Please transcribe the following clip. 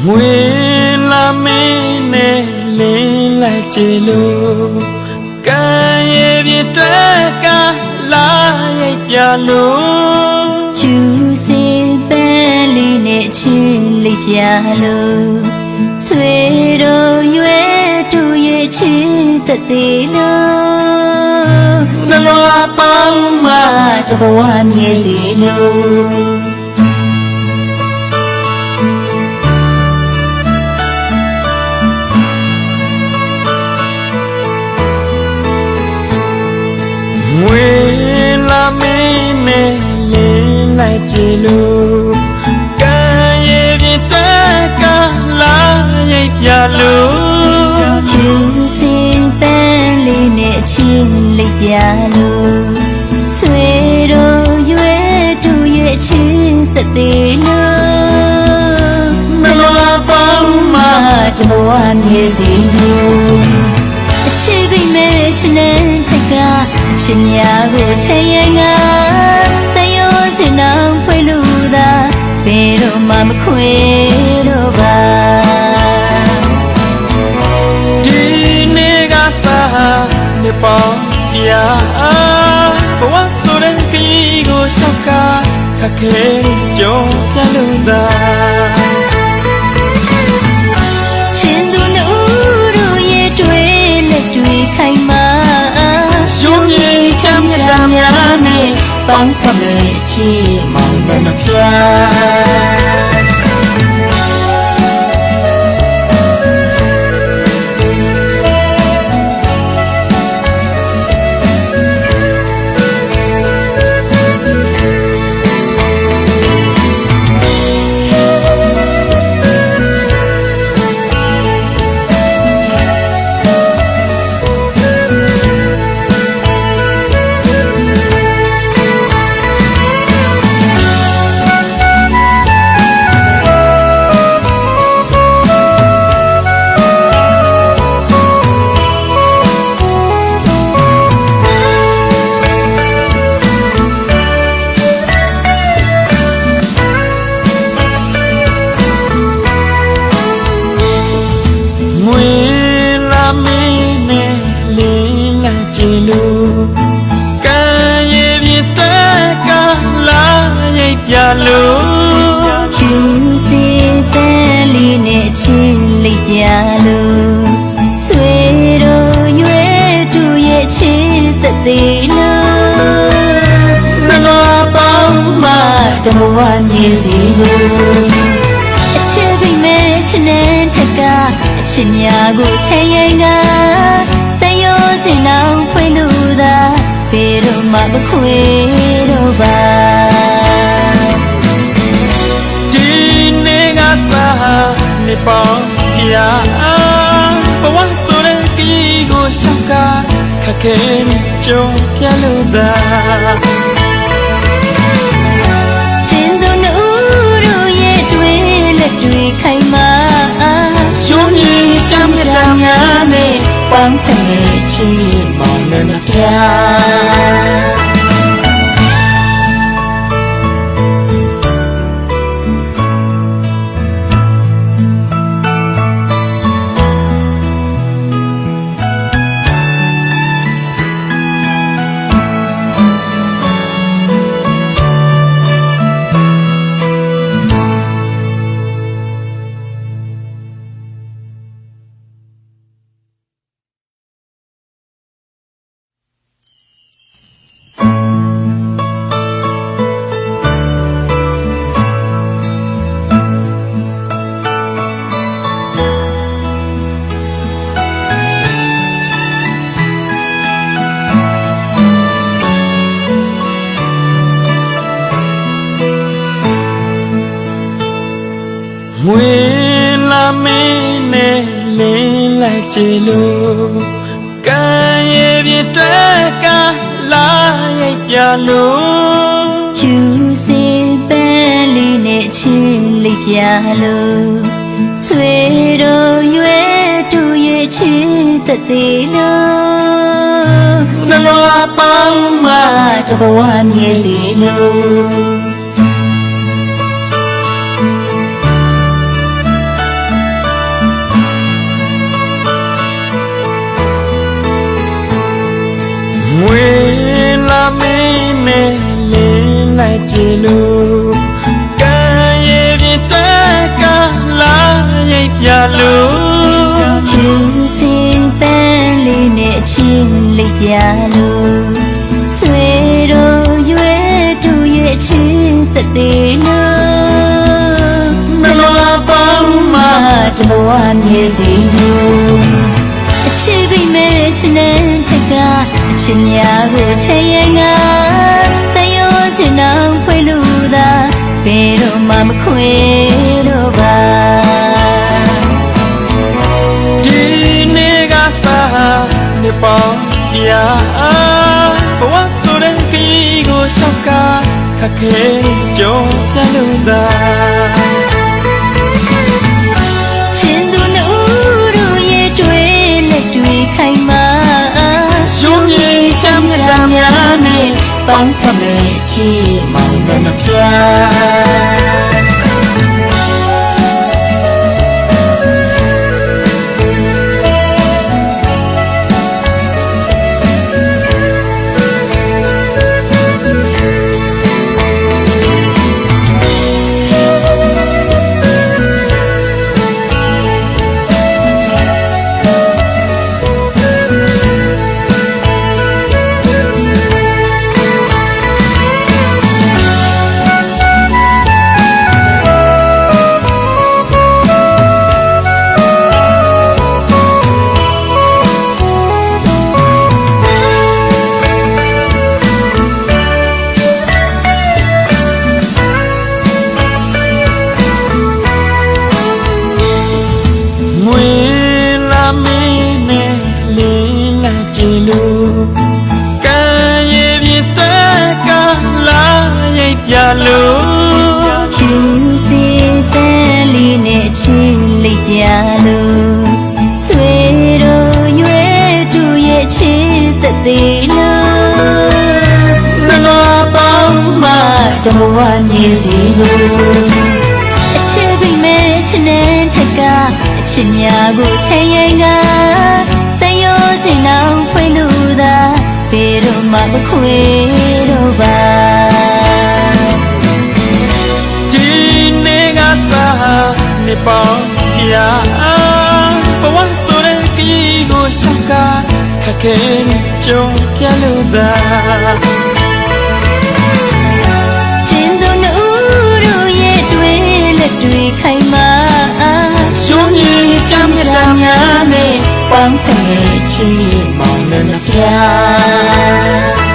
ငွေလာမင်းနဲ့လင်းလိုက်ကြလို့ကံရဲ့ပြတဲ့ကလာရိုက်ပြလို့ကျူစင်ပဲလေးနဲ့ချင်းလေးပြလို့ဆွေတို့ရွယ်တို့ရဲ့ချင်းတသေးလို့နှလုံးပေါင်းမှတဘဝမြည်စီလို့ငွေလာမင်းနဲ့လင်းလိုက်ကြလို့ကံရဲ့ပြတဲ့ကလာရိုက်ပြလို့ကျူစင်ပဲလေးနဲ့ချင်းလေးပြလို့ဆွေတို့ရွယ်တို့ရဲ့ချင်းတသေးလို့နှလုံးပေါင်းမှတဘဝမြည်စီလို့အချစ်ပိမဲ့ချစ်နဲ့တကအချစ်များကိုချင်ရင်ကတယောစင်အောင်ဖွေးလို့သာဘယ်တော့မှမခွေတော့ပါဒီနေ့ကစားနေပေါင်းပြဘဝဆိုတဲ့ကြီးကိုရှောက်ကခက်ခဲကြုံပြလို့သာချင်းသူတို့တို့ရဲ့တွေ့လက်တွေ့ခိုင်မာရှုံးရင်ချမ်းမြေတာများနဲ့ပေါင်းဖက်မဲ့ချီမောင်နှံပြလို့ကံရဲ့ပြတဲ့ကလာရိုက်ပြလို့ကျူစီပဲလေးနဲ့ချင်းလေးပြလို့ဆွေတို့ရွယ်တို့ရဲ့ချင်းတသေးလို့နှလုံးပေါင်းမှတဘဝမြည်စီလို့အချစ်ပိမဲ့ချစ်နဲ့တကအချစ်များကိုချင်ရင်ကတယောစင်အောင်ဖွေးလို့သာဘယ်တော့မှမခွေတော့ပါဒီနေ့ကစားနေပေါင်းပြဘဝဆိုတဲ့ကြီးကိုရှောက်ကခက်ခဲကြုံပြလို့သာချင်းသူတို့ရဲ့တွေ့လက်တွေ့ခိုင်မာရှုံးရင်ချမ်းမြေတာများနဲ့ပေါင်းဖက်မဲ့ချီမောင်နှံပြငွေလာမင်းနဲ့လင်းလိုက်ကြလို့ကံရဲ့ပြတဲ့ကလာရိုက်ပြလို့ကျူစီပဲလေးနဲ့ချင်းလေးပြလို့ဆွေတို့ရွယ်တို့ရဲ့ချင်းတသေးလို့နှလုံးပေါင်းမှတဘဝမြည်စီလို့ လို့ကံရဲ့ပြတဲ့ကလာရိပ်ပြလို့ ချူစင်ပန်းလေးနဲ့အချင်းလေးပြလို့ဆွေတို့ရွယ်တို့ရဲ့ချစ်သက်သေးလို့မလောပေါင်းမှာတဘဝမြည်စီလို့အချစ်ပြီးမဲ့ချစ်နဲ့တကအချစ်များကိုချင်ရင်ငါတယောစင်အောင်ဖွေးလို့သာဘယ်တော့မှမခွေတော့ပါ နေပေါင်းပြာဘဝဆိုတဲ့ခရီးကိုရှောက်ကခက်ခဲကြုံပြလို့သာ ချင်းသူနှူးတို့ရဲ့တွေ့လက်တွေ့ခိုင်မာ ရှုံးရည်ချမ်းမြေတာများနဲ့ ပေါင်းဖက်မဲ့ချီမောင်နဲ့ပြာ ကံရဲ့ပြတဲ့ကလာရိပ်ပြလို့ ချူစီပန်းလေးနဲ့ချစ်လေးပြလို့ဆွေတို့ရွယ်တို့ရဲ့ချစ်သက်သေးလို့မလောပေါင်းမှာတဘဝမြည်စီလို့အချစ်ပြီးမဲ့ချစ်နဲ့တကအချစ်များကိုချင်ရင်ကတယောစင်အောင်ဖွေးလို့သာဘယ်တော့မှမခွေတော့ပါ ဒီနေ့ကစားနေပေါင်းပြာဘဝဆိုတဲ့ခရီးကိုရှောက်ကခက်ခဲကြုံပြလို့သာ ချင်းသူနှူးတို့ရဲ့တွေ့လက်တွေ့ခိုင်မာ ရှုံးရည်ချမ်းမြေတာများနဲ့ ပေါင်းဖက်မဲ့ချီမောင်နဲ့ပြာ